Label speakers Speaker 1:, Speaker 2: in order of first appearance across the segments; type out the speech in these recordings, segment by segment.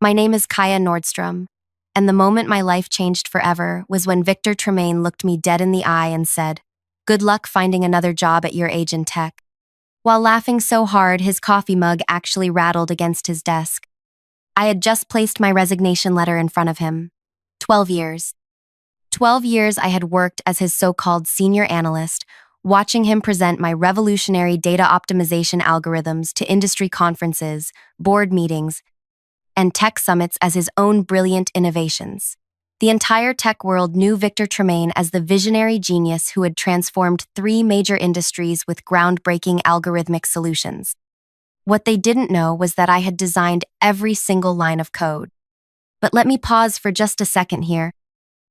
Speaker 1: My name is Kaya Nordstrom, and the moment my life changed forever was when Victor Tremaine looked me dead in the eye and said, "Good luck finding another job at your age in tech." While laughing so hard, his coffee mug actually rattled against his desk. I had just placed my resignation letter in front of him. 12 years. 12 years I had worked as his so-called senior analyst, watching him present my revolutionary data optimization algorithms to industry conferences, board meetings, and tech summits as his own brilliant innovations. The entire tech world knew Victor Tremaine as the visionary genius who had transformed 3 major industries with groundbreaking algorithmic solutions. What they didn't know was that I had designed every single line of code. But let me pause for just a second here.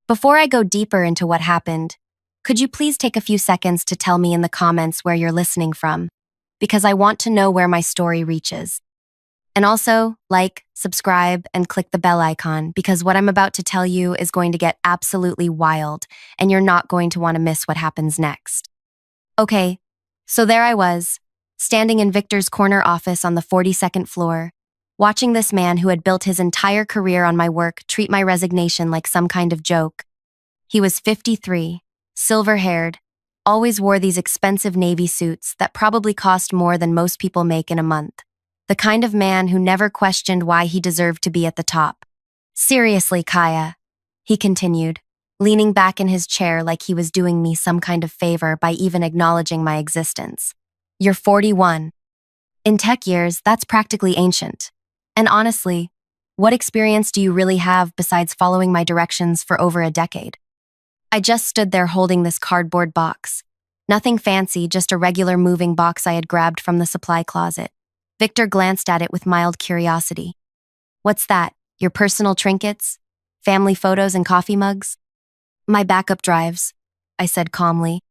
Speaker 1: Before I go deeper into what happened, could you please take a few seconds to tell me in the comments where you're listening from? Because I want to know where my story reaches. And also, like, subscribe, and click the bell icon because what I'm about to tell you is going to get absolutely wild, and you're not going to want to miss what happens next. Okay, so there I was, standing in Victor's corner office on the 42nd floor, watching this man who had built his entire career on my work treat my resignation like some kind of joke. He was 53, silver-haired, always wore these expensive navy suits that probably cost more than most people make in a month. The kind of man who never questioned why he deserved to be at the top. "Seriously, Kaya," he continued, leaning back in his chair like he was doing me some kind of favor by even acknowledging my existence. "You're 41. In tech years, that's practically ancient. And honestly, what experience do you really have besides following my directions for over a decade?" I just stood there holding this cardboard box. Nothing fancy, just a regular moving box I had grabbed from the supply closet. Victor glanced at it with mild curiosity. "What's that? Your personal trinkets? Family photos and coffee mugs?" "My backup drives," I said calmly.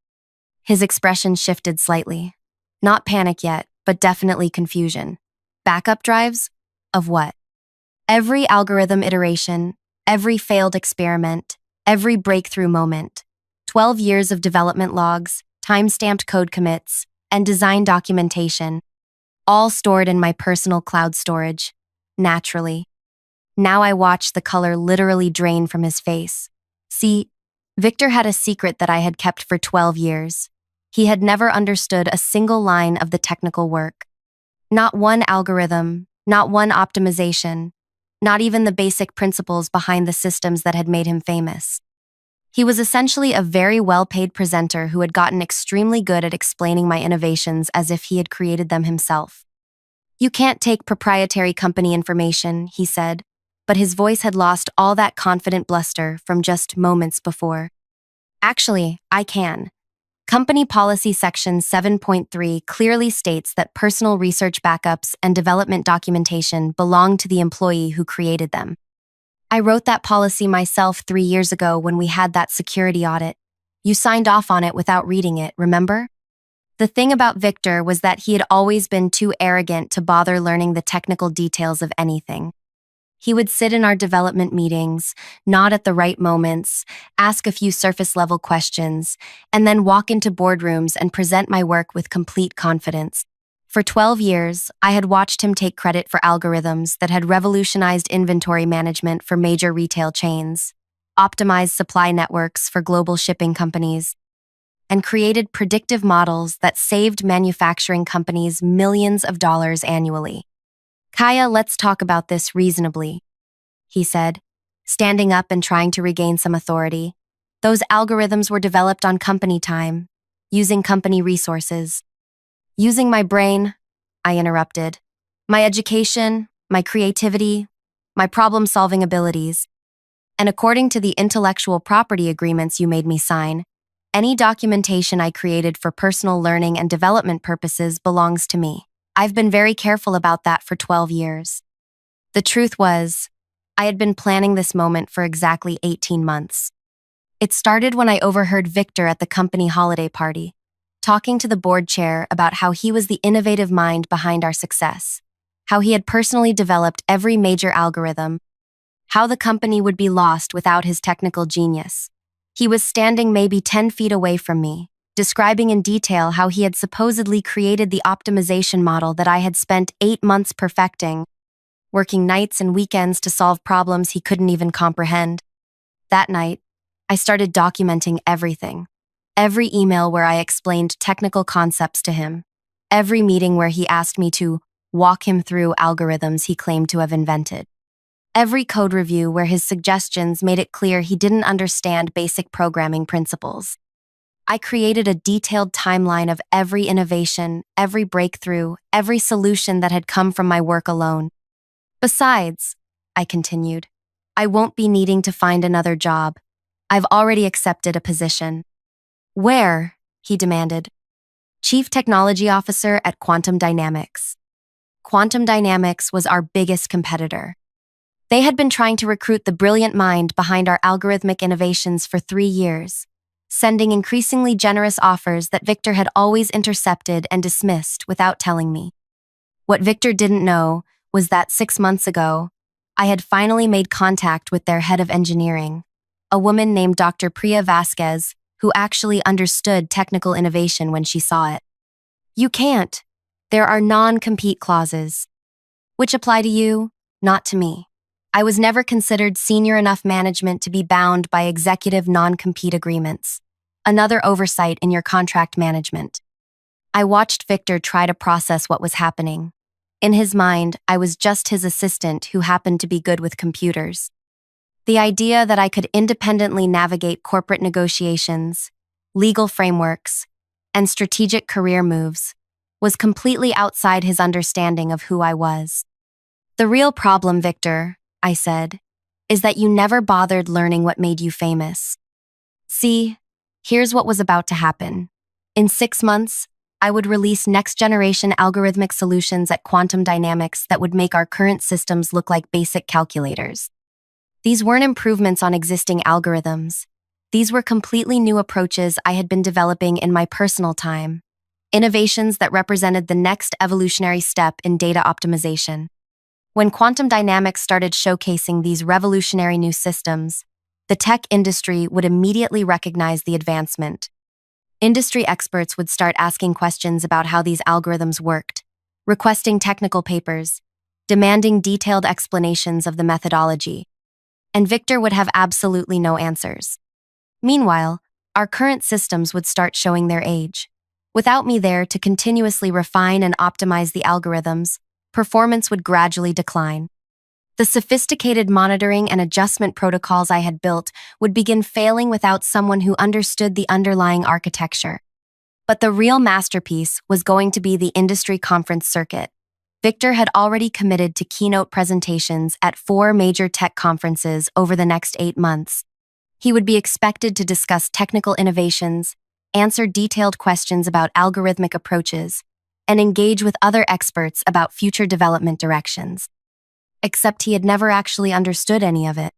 Speaker 1: His expression shifted slightly. Not panic yet, but definitely confusion. "Backup drives? Of what?" "Every algorithm iteration, every failed experiment, every breakthrough moment. 12 years of development logs, time-stamped code commits, and design documentation. All stored in my personal cloud storage, naturally." Now I watched the color literally drain from his face. See, Victor had a secret that I had kept for 12 years. He had never understood a single line of the technical work. Not one algorithm, not one optimization, not even the basic principles behind the systems that had made him famous. He was essentially a very well-paid presenter who had gotten extremely good at explaining my innovations as if he had created them himself. "You can't take proprietary company information," he said, but his voice had lost all that confident bluster from just moments before. "Actually, I can. Company Policy Section 7.3 clearly states that personal research backups and development documentation belong to the employee who created them. I wrote that policy myself 3 years ago when we had that security audit. You signed off on it without reading it, remember?" The thing about Victor was that he had always been too arrogant to bother learning the technical details of anything. He would sit in our development meetings, nod at the right moments, ask a few surface-level questions, and then walk into boardrooms and present my work with complete confidence. For 12 years, I had watched him take credit for algorithms that had revolutionized inventory management for major retail chains, optimized supply networks for global shipping companies, and created predictive models that saved manufacturing companies millions of dollars annually. "Kaya, let's talk about this reasonably," he said, standing up and trying to regain some authority. "Those algorithms were developed on company time, using company resources." "Using my brain," I interrupted. "My education, my creativity, my problem-solving abilities. And according to the intellectual property agreements you made me sign, any documentation I created for personal learning and development purposes belongs to me. I've been very careful about that for 12 years. The truth was, I had been planning this moment for exactly 18 months. It started when I overheard Victor at the company holiday party, talking to the board chair about how he was the innovative mind behind our success, how he had personally developed every major algorithm, how the company would be lost without his technical genius. He was standing maybe 10 feet away from me, describing in detail how he had supposedly created the optimization model that I had spent 8 months perfecting. working nights and weekends to solve problems he couldn't even comprehend. That night, I started documenting everything. Every email where I explained technical concepts to him. Every meeting where he asked me to walk him through algorithms he claimed to have invented. Every code review where his suggestions made it clear he didn't understand basic programming principles. I created a detailed timeline of every innovation, every breakthrough, every solution that had come from my work alone. Besides, I continued, I won't be needing to find another job. I've already accepted a position. Where? He demanded. Chief Technology Officer at Quantum Dynamics. Quantum Dynamics was our biggest competitor. They had been trying to recruit the brilliant mind behind our algorithmic innovations for 3 years, sending increasingly generous offers that Victor had always intercepted and dismissed without telling me. What Victor didn't know was that 6 months ago, I had finally made contact with their head of engineering, a woman named Dr. Priya Vasquez, who actually understood technical innovation when she saw it. You can't. There are non-compete clauses, which apply to you, not to me. I was never considered senior enough management to be bound by executive non-compete agreements, another oversight in your contract management. I watched Victor try to process what was happening. In his mind, I was just his assistant who happened to be good with computers. The idea that I could independently navigate corporate negotiations, legal frameworks, and strategic career moves was completely outside his understanding of who I was. The real problem, Victor, I said, is that you never bothered learning what made you famous. See, here's what was about to happen. In 6 months, I would release next-generation algorithmic solutions at Quantum Dynamics that would make our current systems look like basic calculators. These weren't improvements on existing algorithms. These were completely new approaches I had been developing in my personal time, innovations that represented the next evolutionary step in data optimization. When Quantum Dynamics started showcasing these revolutionary new systems, the tech industry would immediately recognize the advancement. Industry experts would start asking questions about how these algorithms worked, requesting technical papers, demanding detailed explanations of the methodology, and Victor would have absolutely no answers. Meanwhile, our current systems would start showing their age. Without me there to continuously refine and optimize the algorithms, performance would gradually decline. The sophisticated monitoring and adjustment protocols I had built would begin failing without someone who understood the underlying architecture. But the real masterpiece was going to be the industry conference circuit. Victor had already committed to keynote presentations at 4 major tech conferences over the next 8 months. He would be expected to discuss technical innovations, answer detailed questions about algorithmic approaches, and engage with other experts about future development directions. Except he had never actually understood any of it.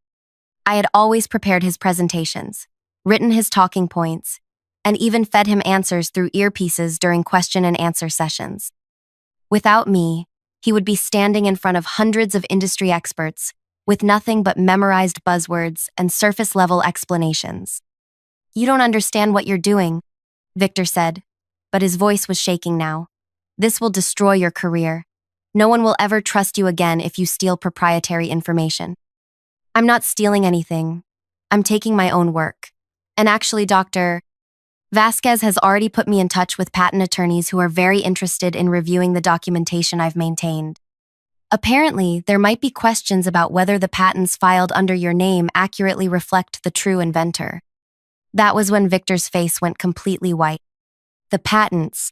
Speaker 1: I had always prepared his presentations, written his talking points, and even fed him answers through earpieces during question and answer sessions. Without me, he would be standing in front of hundreds of industry experts with nothing but memorized buzzwords and surface-level explanations. You don't understand what you're doing, Victor said, but his voice was shaking now. This will destroy your career. No one will ever trust you again if you steal proprietary information. I'm not stealing anything. I'm taking my own work. And actually, Dr. Vasquez has already put me in touch with patent attorneys who are very interested in reviewing the documentation I've maintained. Apparently, there might be questions about whether the patents filed under your name accurately reflect the true inventor. That was when Victor's face went completely white. The patents,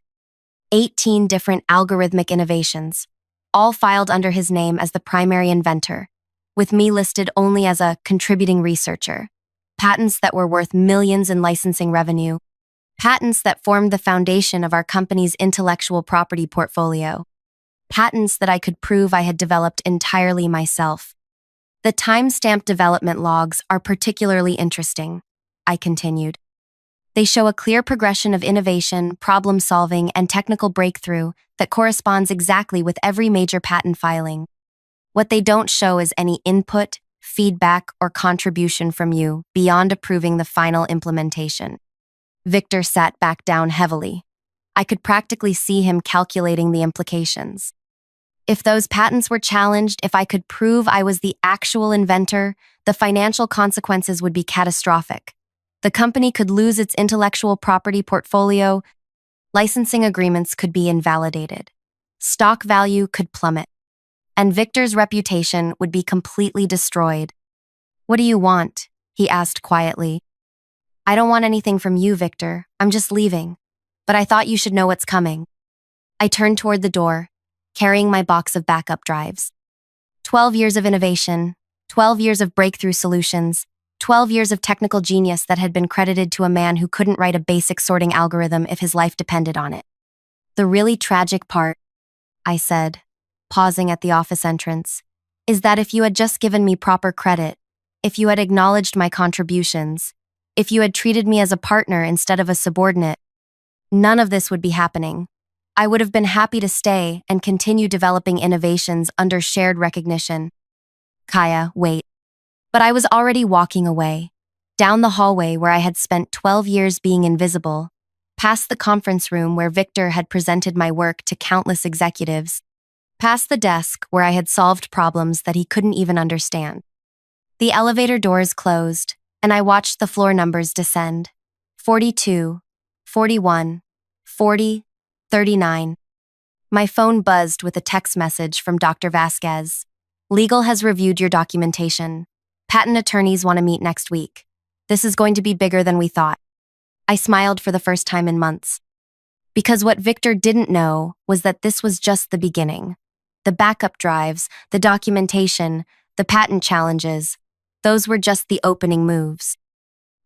Speaker 1: 18 different algorithmic innovations, all filed under his name as the primary inventor, with me listed only as a contributing researcher. Patents that were worth millions in licensing revenue. Patents that formed the foundation of our company's intellectual property portfolio. Patents that I could prove I had developed entirely myself. The time-stamped development logs are particularly interesting, I continued. They show a clear progression of innovation, problem-solving, and technical breakthrough that corresponds exactly with every major patent filing. What they don't show is any input, feedback, or contribution from you beyond approving the final implementation. Victor sat back down heavily. I could practically see him calculating the implications. If those patents were challenged, if I could prove I was the actual inventor, the financial consequences would be catastrophic. The company could lose its intellectual property portfolio, licensing agreements could be invalidated, stock value could plummet, and Victor's reputation would be completely destroyed. "What do you want?" he asked quietly. "I don't want anything from you, Victor. I'm just leaving. But I thought you should know what's coming." I turned toward the door, carrying my box of backup drives. 12 years of innovation, 12 years of breakthrough solutions, 12 years of technical genius that had been credited to a man who couldn't write a basic sorting algorithm if his life depended on it. "The really tragic part," I said, pausing at the office entrance, "is that if you had just given me proper credit, if you had acknowledged my contributions, if you had treated me as a partner instead of a subordinate, none of this would be happening. I would have been happy to stay and continue developing innovations under shared recognition." "Kaya, wait." But I was already walking away, down the hallway where I had spent 12 years being invisible, past the conference room where Victor had presented my work to countless executives, past the desk where I had solved problems that he couldn't even understand. The elevator doors closed, and I watched the floor numbers descend. 42, 41, 40, 39. My phone buzzed with a text message from Dr. Vasquez. "Legal has reviewed your documentation. Patent attorneys want to meet next week. This is going to be bigger than we thought." I smiled for the first time in months. Because what Victor didn't know was that this was just the beginning. The backup drives, the documentation, the patent challenges, those were just the opening moves.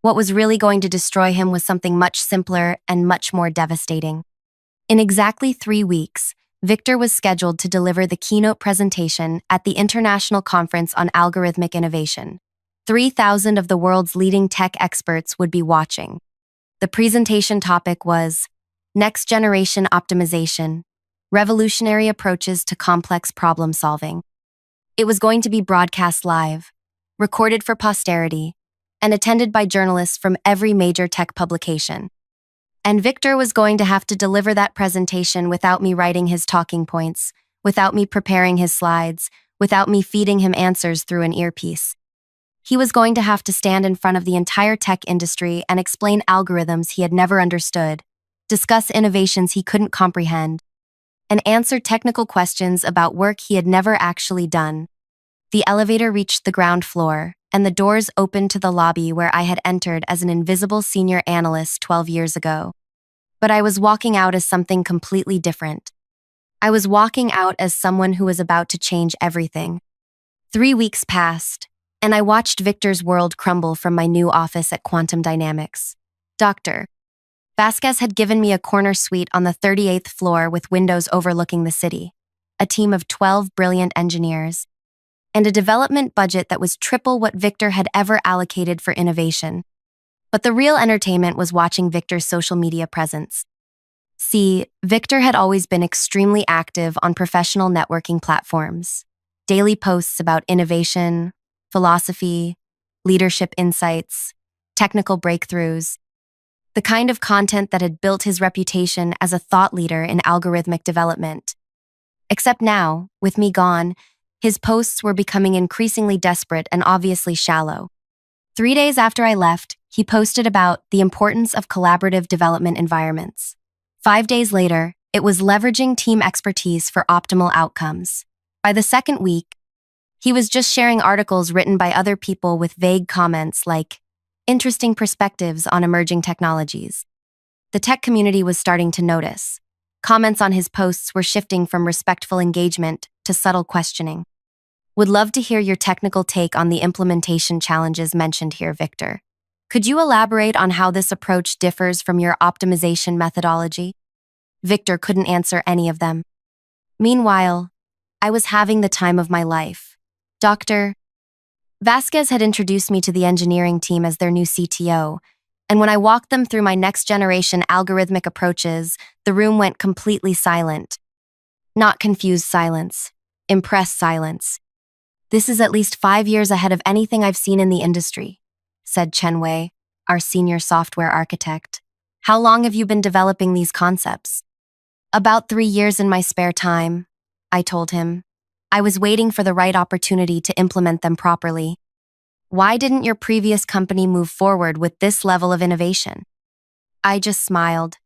Speaker 1: What was really going to destroy him was something much simpler and much more devastating. In exactly 3 weeks, Victor was scheduled to deliver the keynote presentation at the International Conference on Algorithmic Innovation. 3,000 of the world's leading tech experts would be watching. The presentation topic was Next Generation Optimization, Revolutionary Approaches to Complex Problem Solving. It was going to be broadcast live, recorded for posterity, and attended by journalists from every major tech publication. And Victor was going to have to deliver that presentation without me writing his talking points, without me preparing his slides, without me feeding him answers through an earpiece. He was going to have to stand in front of the entire tech industry and explain algorithms he had never understood, discuss innovations he couldn't comprehend, and answer technical questions about work he had never actually done. The elevator reached the ground floor, and the doors opened to the lobby where I had entered as an invisible senior analyst 12 years ago. But I was walking out as something completely different. I was walking out as someone who was about to change everything. 3 weeks passed, and I watched Victor's world crumble from my new office at Quantum Dynamics. Dr. Vasquez had given me a corner suite on the 38th floor with windows overlooking the city, a team of 12 brilliant engineers, and a development budget that was triple what Victor had ever allocated for innovation. But the real entertainment was watching Victor's social media presence. See, Victor had always been extremely active on professional networking platforms. Daily posts about innovation, philosophy, leadership insights, technical breakthroughs, the kind of content that had built his reputation as a thought leader in algorithmic development. Except now, with me gone, his posts were becoming increasingly desperate and obviously shallow. 3 days after I left, he posted about the importance of collaborative development environments. 5 days later, it was leveraging team expertise for optimal outcomes. By the second week, he was just sharing articles written by other people with vague comments like, "Interesting perspectives on emerging technologies." The tech community was starting to notice. Comments on his posts were shifting from respectful engagement to subtle questioning. Would love to hear your technical take on the implementation challenges mentioned here, Victor. Could you elaborate on how this approach differs from your optimization methodology? Victor couldn't answer any of them. Meanwhile, I was having the time of my life. Dr. Vasquez had introduced me to the engineering team as their new CTO, and when I walked them through my next-generation algorithmic approaches, the room went completely silent. Not confused silence, impressed silence. "This is at least 5 years ahead of anything I've seen in the industry," said Chen Wei, our senior software architect. "How long have you been developing these concepts?" "About 3 years in my spare time," I told him. I was waiting for the right opportunity to implement them properly. Why didn't your previous company move forward with this level of innovation? I just smiled.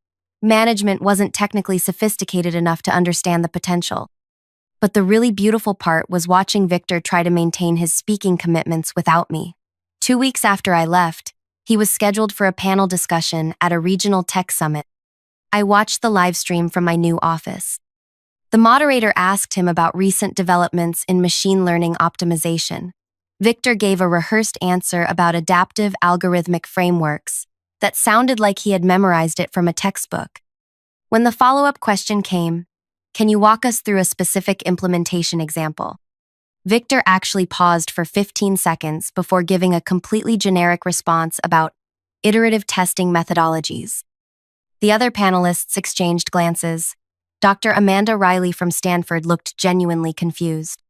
Speaker 1: Management wasn't technically sophisticated enough to understand the potential. But the really beautiful part was watching Victor try to maintain his speaking commitments without me. 2 weeks after I left, he was scheduled for a panel discussion at a regional tech summit. I watched the live stream from my new office. The moderator asked him about recent developments in machine learning optimization. Victor gave a rehearsed answer about adaptive algorithmic frameworks that sounded like he had memorized it from a textbook. When the follow-up question came, "Can you walk us through a specific implementation example?" Victor actually paused for 15 seconds before giving a completely generic response about iterative testing methodologies. The other panelists exchanged glances. Dr. Amanda Riley from Stanford looked genuinely confused.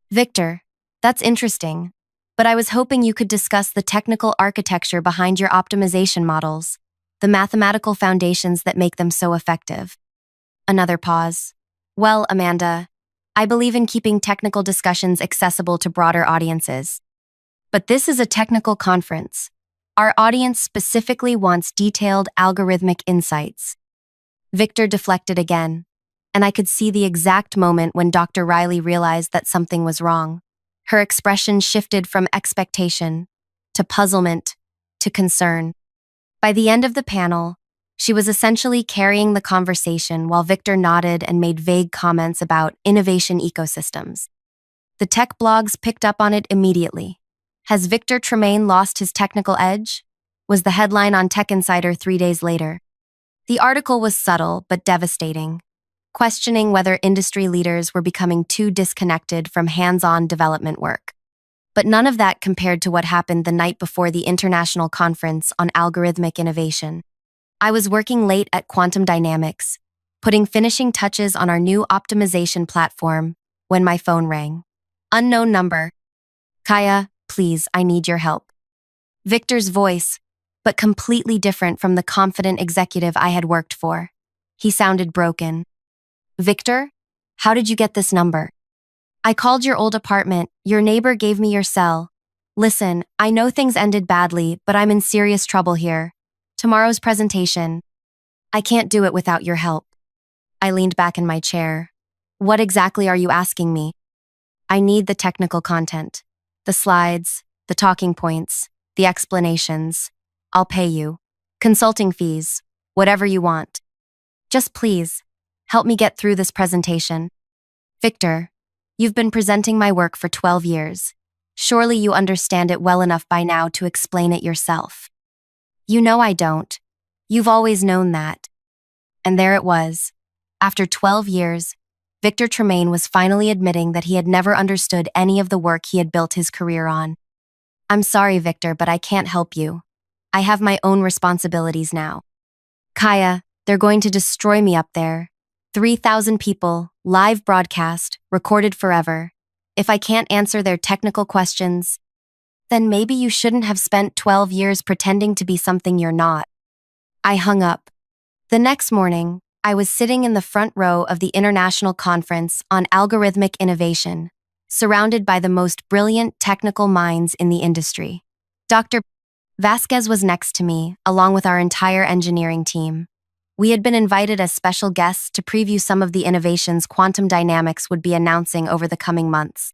Speaker 1: "Victor, that's interesting, but I was hoping you could discuss the technical architecture behind your optimization models, the mathematical foundations that make them so effective." Another pause. "Well, Amanda, I believe in keeping technical discussions accessible to broader audiences. But this is a technical conference. Our audience specifically wants detailed algorithmic insights." Victor deflected again, and I could see the exact moment when Dr. Riley realized that something was wrong. Her expression shifted from expectation to puzzlement to concern. By the end of the panel, she was essentially carrying the conversation while Victor nodded and made vague comments about innovation ecosystems. The tech blogs picked up on it immediately. "Has Victor Tremaine lost his technical edge?" was the headline on Tech Insider 3 days later. The article was subtle but devastating, questioning whether industry leaders were becoming too disconnected from hands-on development work. But none of that compared to what happened the night before the International Conference on Algorithmic Innovation. I was working late at Quantum Dynamics, putting finishing touches on our new optimization platform, when my phone rang. Unknown number. "Kaya, please, I need your help." Victor's voice, but completely different from the confident executive I had worked for. He sounded broken. "Victor, how did you get this number?" "I called your old apartment. Your neighbor gave me your cell. Listen, I know things ended badly, but I'm in serious trouble here. Tomorrow's presentation. I can't do it without your help." I leaned back in my chair. "What exactly are you asking me?" "I need the technical content. The slides, the talking points, the explanations. I'll pay you. Consulting fees, whatever you want. Just please, help me get through this presentation." "Victor, you've been presenting my work for 12 years. Surely you understand it well enough by now to explain it yourself." "You know I don't. You've always known that." And there it was. After 12 years, Victor Tremaine was finally admitting that he had never understood any of the work he had built his career on. "I'm sorry, Victor, but I can't help you. I have my own responsibilities now." "Kaya, they're going to destroy me up there. 3,000 people, live broadcast, recorded forever. If I can't answer their technical questions, then maybe you shouldn't have spent 12 years pretending to be something you're not." I hung up. The next morning, I was sitting in the front row of the International Conference on Algorithmic Innovation, surrounded by the most brilliant technical minds in the industry. Dr. Vasquez was next to me, along with our entire engineering team. We had been invited as special guests to preview some of the innovations Quantum Dynamics would be announcing over the coming months.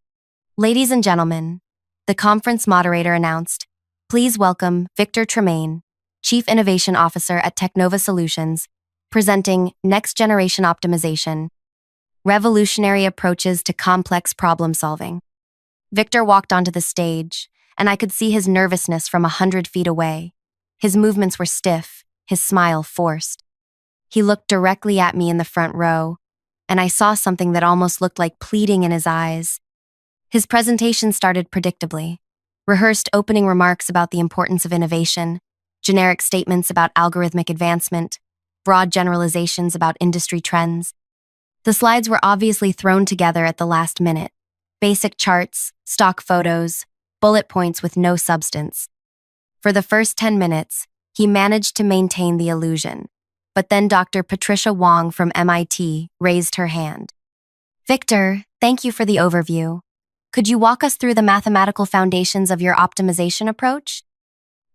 Speaker 1: "Ladies and gentlemen," the conference moderator announced, "please welcome Victor Tremaine, Chief Innovation Officer at Technova Solutions, presenting Next Generation Optimization, Revolutionary Approaches to Complex Problem Solving." Victor walked onto the stage, and I could see his nervousness from 100 feet away. His movements were stiff, his smile forced. He looked directly at me in the front row, and I saw something that almost looked like pleading in his eyes. His presentation started predictably. Rehearsed opening remarks about the importance of innovation, generic statements about algorithmic advancement, broad generalizations about industry trends. The slides were obviously thrown together at the last minute. Basic charts, stock photos, bullet points with no substance. For the first 10 minutes, he managed to maintain the illusion. But then Dr. Patricia Wong from MIT raised her hand. Victor, thank you for the overview. Could you walk us through the mathematical foundations of your optimization approach?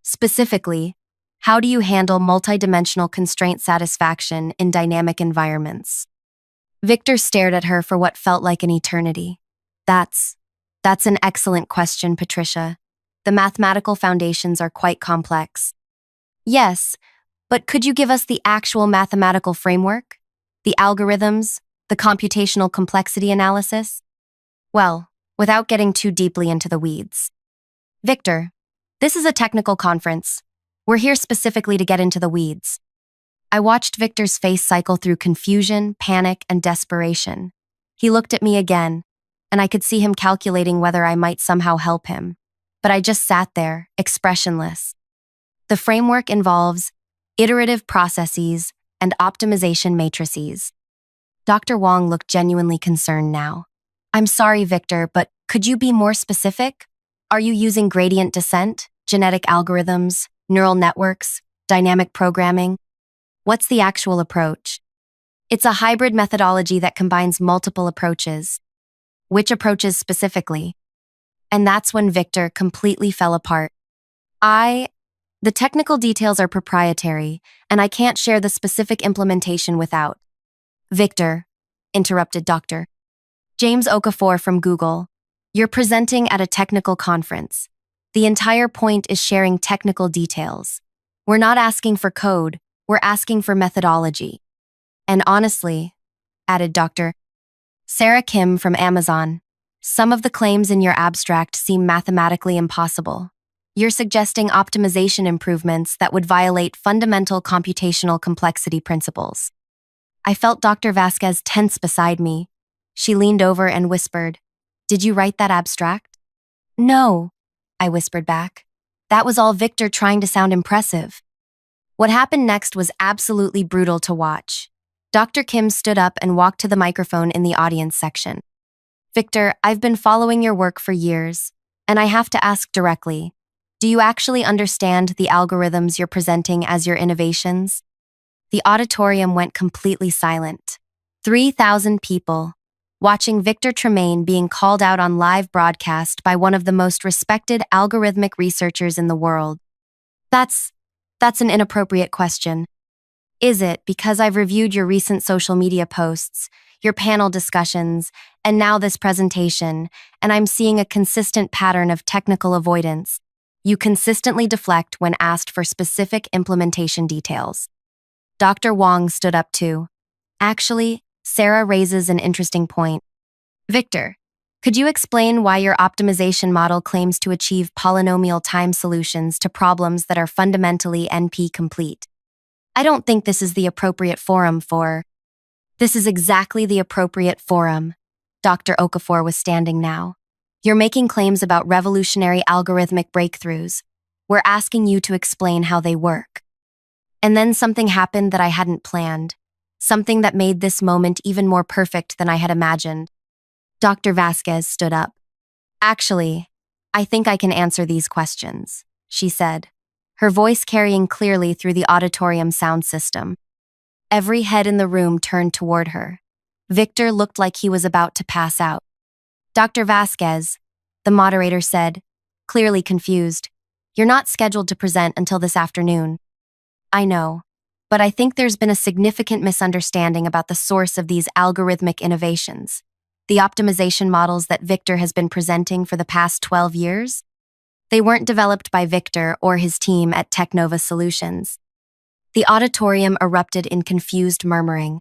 Speaker 1: Specifically, how do you handle multidimensional constraint satisfaction in dynamic environments? Victor stared at her for what felt like an eternity. That's an excellent question, Patricia. The mathematical foundations are quite complex. Yes, but could you give us the actual mathematical framework? The algorithms? The computational complexity analysis? Well, without getting too deeply into the weeds. Victor, this is a technical conference. We're here specifically to get into the weeds. I watched Victor's face cycle through confusion, panic, and desperation. He looked at me again, and I could see him calculating whether I might somehow help him. But I just sat there, expressionless. The framework involves iterative processes and optimization matrices. Dr. Wong looked genuinely concerned now. I'm sorry, Victor, but could you be more specific? Are you using gradient descent, genetic algorithms, neural networks, dynamic programming? What's the actual approach? It's a hybrid methodology that combines multiple approaches. Which approaches specifically? And that's when Victor completely fell apart. The technical details are proprietary, and I can't share the specific implementation without. Victor, interrupted Dr. James Okafor from Google. You're presenting at a technical conference. The entire point is sharing technical details. We're not asking for code, we're asking for methodology. And honestly, added Dr. Sarah Kim from Amazon, some of the claims in your abstract seem mathematically impossible. You're suggesting optimization improvements that would violate fundamental computational complexity principles. I felt Dr. Vasquez tense beside me. She leaned over and whispered, "Did you write that abstract?" "No," I whispered back. That was all Victor trying to sound impressive. What happened next was absolutely brutal to watch. Dr. Kim stood up and walked to the microphone in the audience section. "Victor, I've been following your work for years, and I have to ask directly, do you actually understand the algorithms you're presenting as your innovations?" The auditorium went completely silent. 3,000 people, watching Victor Tremaine being called out on live broadcast by one of the most respected algorithmic researchers in the world. That's an inappropriate question. Is it because I've reviewed your recent social media posts, your panel discussions, and now this presentation, and I'm seeing a consistent pattern of technical avoidance? You consistently deflect when asked for specific implementation details. Dr. Wong stood up too. Actually, Sarah raises an interesting point. Victor, could you explain why your optimization model claims to achieve polynomial time solutions to problems that are fundamentally NP-complete? I don't think this is the appropriate forum for... This is exactly the appropriate forum. Dr. Okafor was standing now. You're making claims about revolutionary algorithmic breakthroughs. We're asking you to explain how they work. And then something happened that I hadn't planned. Something that made this moment even more perfect than I had imagined. Dr. Vasquez stood up. Actually, I think I can answer these questions, she said, her voice carrying clearly through the auditorium sound system. Every head in the room turned toward her. Victor looked like he was about to pass out. Dr. Vasquez, the moderator said, clearly confused, you're not scheduled to present until this afternoon. I know, but I think there's been a significant misunderstanding about the source of these algorithmic innovations. The optimization models that Victor has been presenting for the past 12 years? They weren't developed by Victor or his team at Technova Solutions. The auditorium erupted in confused murmuring.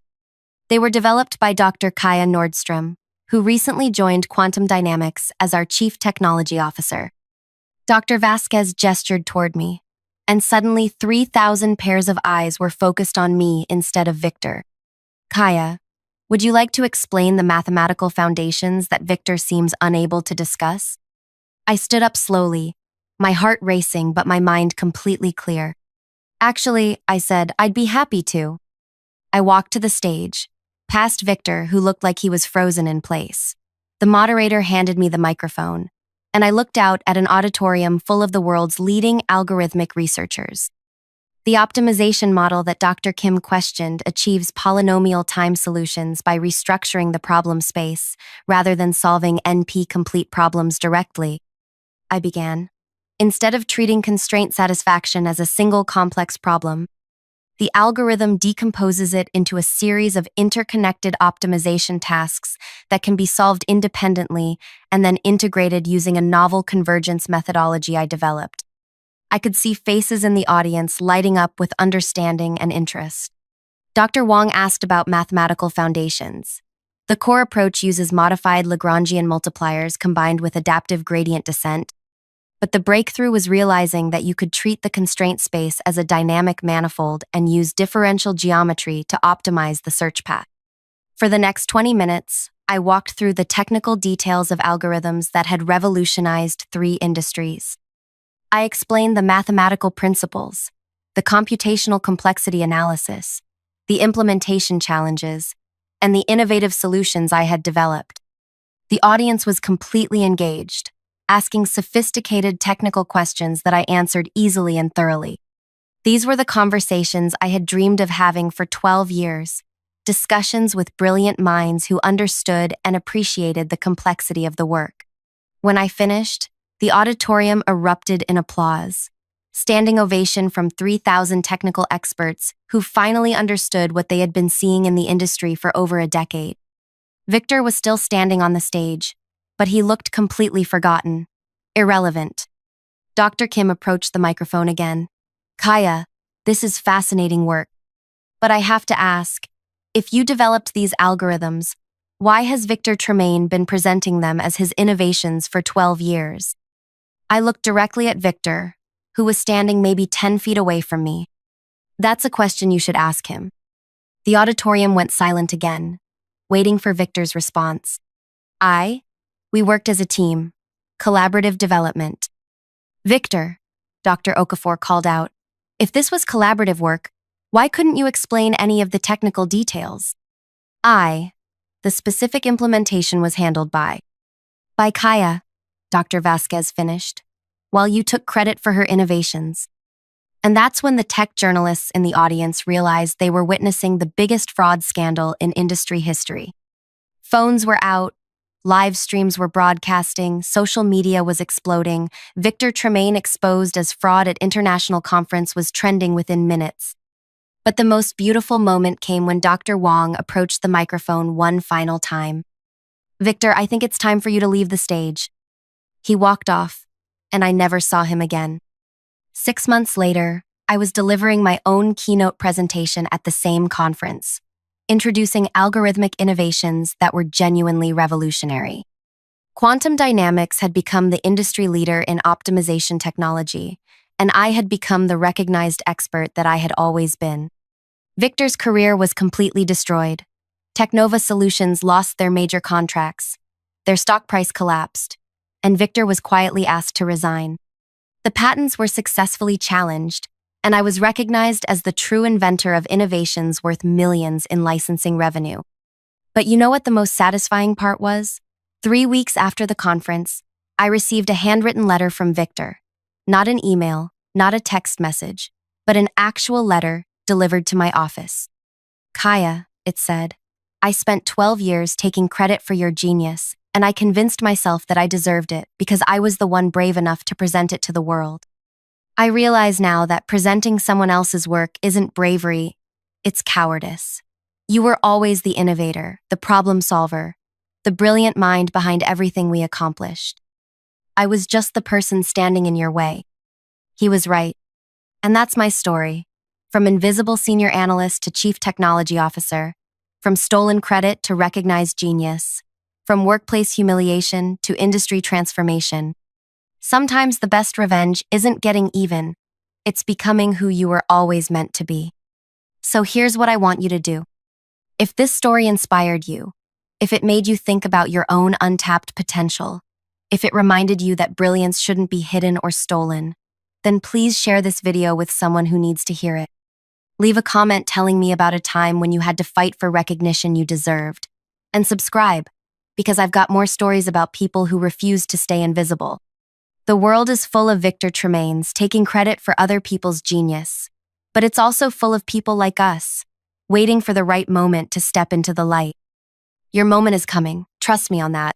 Speaker 1: They were developed by Dr. Kaya Nordstrom, who recently joined Quantum Dynamics as our Chief Technology Officer. Dr. Vasquez gestured toward me, and suddenly 3,000 pairs of eyes were focused on me instead of Victor. Kaya, would you like to explain the mathematical foundations that Victor seems unable to discuss? I stood up slowly, my heart racing but my mind completely clear. Actually, I said, I'd be happy to. I walked to the stage, past Victor, who looked like he was frozen in place. The moderator handed me the microphone, and I looked out at an auditorium full of the world's leading algorithmic researchers. The optimization model that Dr. Kim questioned achieves polynomial time solutions by restructuring the problem space rather than solving NP-complete problems directly, I began. Instead of treating constraint satisfaction as a single complex problem, the algorithm decomposes it into a series of interconnected optimization tasks that can be solved independently and then integrated using a novel convergence methodology I developed. I could see faces in the audience lighting up with understanding and interest. Dr. Wong asked about mathematical foundations. The core approach uses modified Lagrangian multipliers combined with adaptive gradient descent, but the breakthrough was realizing that you could treat the constraint space as a dynamic manifold and use differential geometry to optimize the search path. For the next 20 minutes, I walked through the technical details of algorithms that had revolutionized 3 industries. I explained the mathematical principles, the computational complexity analysis, the implementation challenges, and the innovative solutions I had developed. The audience was completely engaged, asking sophisticated technical questions that I answered easily and thoroughly. These were the conversations I had dreamed of having for 12 years, discussions with brilliant minds who understood and appreciated the complexity of the work. When I finished, the auditorium erupted in applause. Standing ovation from 3,000 technical experts who finally understood what they had been seeing in the industry for over a decade. Victor was still standing on the stage, but he looked completely forgotten, irrelevant. Dr. Kim approached the microphone again. Kaya, this is fascinating work. But I have to ask, if you developed these algorithms, why has Victor Tremaine been presenting them as his innovations for 12 years? I looked directly at Victor, who was standing maybe 10 feet away from me. That's a question you should ask him. The auditorium went silent again, waiting for Victor's response. We worked as a team. Collaborative development. Victor, Dr. Okafor called out, if this was collaborative work, why couldn't you explain any of the technical details? The specific implementation was handled by Kaya, Dr. Vasquez finished, while you took credit for her innovations. And that's when the tech journalists in the audience realized they were witnessing the biggest fraud scandal in industry history. Phones were out, live streams were broadcasting, social media was exploding. Victor Tremaine exposed as fraud at international conference was trending within minutes. But the most beautiful moment came when Dr. Wong approached the microphone one final time. Victor, I think it's time for you to leave the stage. He walked off, and I never saw him again. 6 months later, I was delivering my own keynote presentation at the same conference, introducing algorithmic innovations that were genuinely revolutionary. Quantum dynamics had become the industry leader in optimization technology, and I had become the recognized expert that I had always been. Victor's career was completely destroyed. Technova Solutions lost their major contracts. Their stock price collapsed, and Victor was quietly asked to resign. The patents were successfully challenged, and I was recognized as the true inventor of innovations worth millions in licensing revenue. But you know what the most satisfying part was? 3 weeks after the conference, I received a handwritten letter from Victor. Not an email, not a text message, but an actual letter delivered to my office. Kaya, it said, I spent 12 years taking credit for your genius, and I convinced myself that I deserved it because I was the one brave enough to present it to the world. I realize now that presenting someone else's work isn't bravery, it's cowardice. You were always the innovator, the problem solver, the brilliant mind behind everything we accomplished. I was just the person standing in your way. He was right. And that's my story. From invisible senior analyst to chief technology officer, from stolen credit to recognized genius, from workplace humiliation to industry transformation. Sometimes the best revenge isn't getting even, it's becoming who you were always meant to be. So here's what I want you to do. If this story inspired you, if it made you think about your own untapped potential, if it reminded you that brilliance shouldn't be hidden or stolen, then please share this video with someone who needs to hear it. Leave a comment telling me about a time when you had to fight for recognition you deserved. And subscribe, because I've got more stories about people who refused to stay invisible. The world is full of Victor Tremaines taking credit for other people's genius. but it's also full of people like us, waiting for the right moment to step into the light. Your moment is coming, trust me on that.